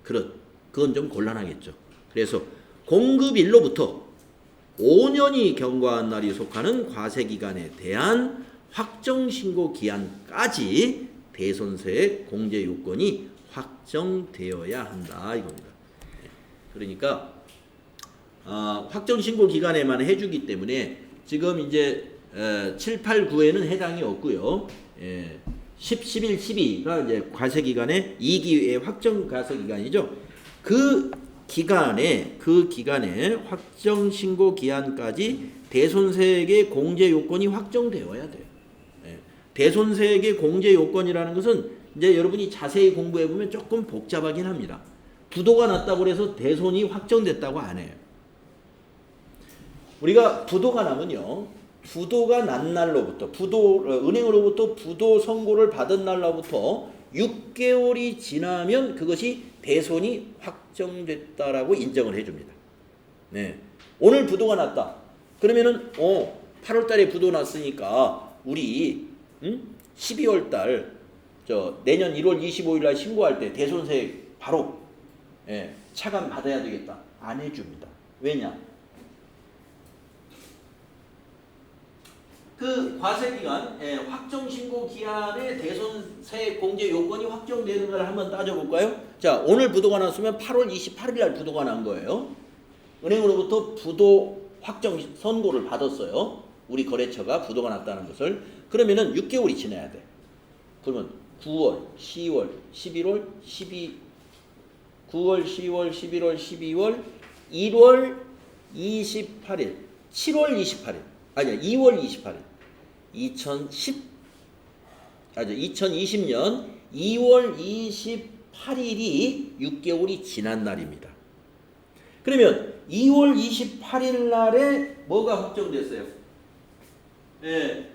그건 좀 곤란하겠죠. 그래서 공급일로부터 5년이 경과한 날이 속하는 과세기간에 대한 확정신고 기한까지 대손세액 공제 요건이 확정되어야 한다 이겁니다. 그러니까 확정신고 기간에만 해주기 때문에 지금 이제 7, 8, 9에는 해당이 없고요. 10, 11, 12가 이제 과세기간에 2기의 확정 과세기간이죠. 그 기간에 확정신고 기한까지 대손세액의 공제 요건이 확정되어야 돼요. 대손세액의 공제 요건이라는 것은 이제 여러분이 자세히 공부해 보면 조금 복잡하긴 합니다. 부도가 났다고 해서 대손이 확정됐다고 안 해요. 우리가 부도가 나면요, 부도가 난 날로부터 은행으로부터 부도 선고를 받은 날로부터 6개월이 지나면 그것이 대손이 확정됐다라고 인정을 해줍니다. 네, 오늘 부도가 났다. 그러면은 8월달에 부도 났으니까 우리 12월달 내년 1월 25일날 신고할 때 대손세액 바로 차감 받아야 되겠다. 안 해줍니다. 왜냐? 그 과세기간 확정신고 기한의 대손세액 공제 요건이 확정되는 걸 한번 따져볼까요? 자, 오늘 부도가 났으면 8월 28일 날 부도가 난 거예요. 은행으로부터 부도 확정 선고를 받았어요. 우리 거래처가 부도가 났다는 것을. 그러면은 6개월이 지나야 돼. 그러면 9월, 10월, 11월, 9월, 10월, 11월, 12월, 1월 28일, 7월 28일, 아니야 2월 28일, 2020년 2월 28일이 6개월이 지난 날입니다. 그러면 2월 28일 날에 뭐가 확정됐어요?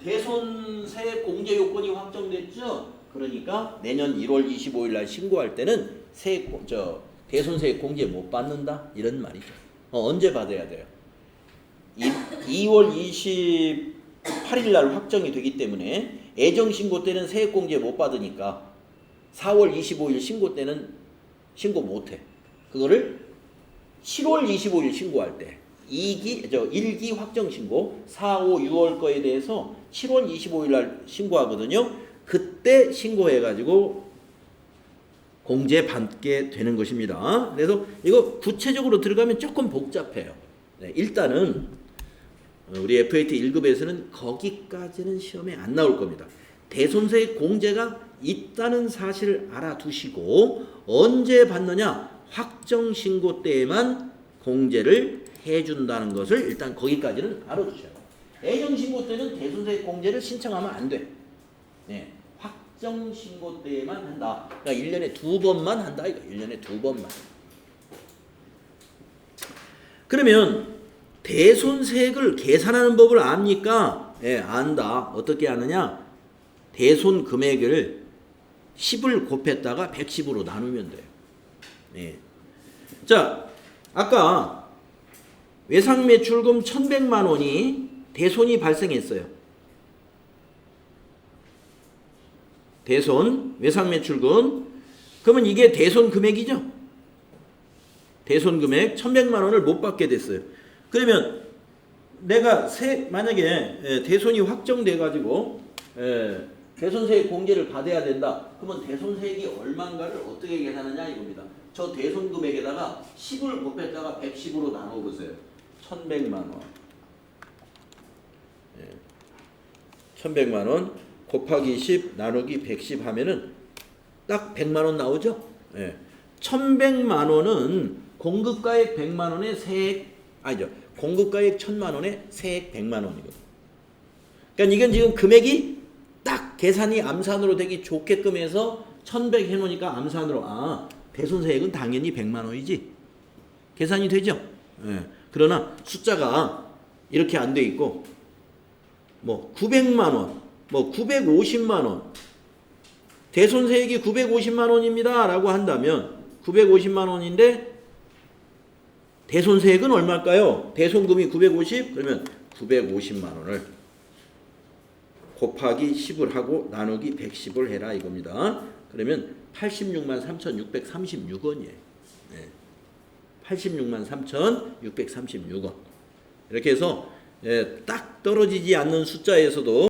대손세 공제 요건이 확정됐죠. 그러니까 내년 1월 25일 날 신고할 때는 대손세액 공제 못 받는다 이런 말이죠. 언제 받아야 돼요? 2월 28일 날 확정이 되기 때문에 애정신고 때는 세액공제 못 받으니까 4월 25일 신고 때는 신고 못해. 그거를 7월 25일 신고할 때 1기 확정신고 4, 5, 6월 거에 대해서 7월 25일 날 신고하거든요. 그때 신고해가지고 공제 받게 되는 것입니다. 그래서 이거 구체적으로 들어가면 조금 복잡해요. 일단은 우리 FAT 1급에서는 거기까지는 시험에 안 나올 겁니다. 대손세액 공제가 있다는 사실을 알아두시고 언제 받느냐? 확정신고 때에만 공제를 해준다는 것을 일단 거기까지는 알아두셔야 돼요. 애정신고 때는 대손세액 공제를 신청하면 안 돼. 확정신고 때에만 한다. 그러니까 1년에 2번만 한다. 이거 1년에 2번만. 그러면 대손세액을 계산하는 법을 압니까? 안다. 어떻게 하느냐? 대손 금액을 10을 곱했다가 110으로 나누면 돼요. 자, 아까 외상매출금 1,100만 원이 대손이 발생했어요. 대손, 외상매출금. 그러면 이게 대손 금액이죠? 대손 금액 1,100만 원을 못 받게 됐어요. 그러면 내가 만약에 대손이 확정돼 가지고 대손세액 공제를 받아야 된다. 그러면 대손세액이 얼마인가를 어떻게 계산하냐 이겁니다. 저 대손 금액에다가 10을 곱했다가 110으로 나눠보세요. 1,100만 원. 1,100만 원 곱하기 10 나누기 110 하면은 딱 100만 원 나오죠? 1,100만 원은 공급가액 100만 원에 세액 아니죠. 공급가액 1,000만 원에 세액 100만 원이거든요. 그러니까 이건 지금 금액이 딱 계산이 암산으로 되기 좋게끔 해서 1,100 해놓으니까 암산으로 대손세액은 당연히 100만 원이지. 계산이 되죠. 그러나 숫자가 이렇게 안 돼 있고 900만 원, 950만 원 대손세액이 950만 원입니다 라고 한다면 950만 원인데 대손세액은 얼마일까요? 대손금이 950 그러면 950만 원을 곱하기 10을 하고 나누기 110을 해라 이겁니다. 그러면 86만 3,636원이에요. 86만 3,636원. 이렇게 해서 딱 떨어지지 않는 숫자에서도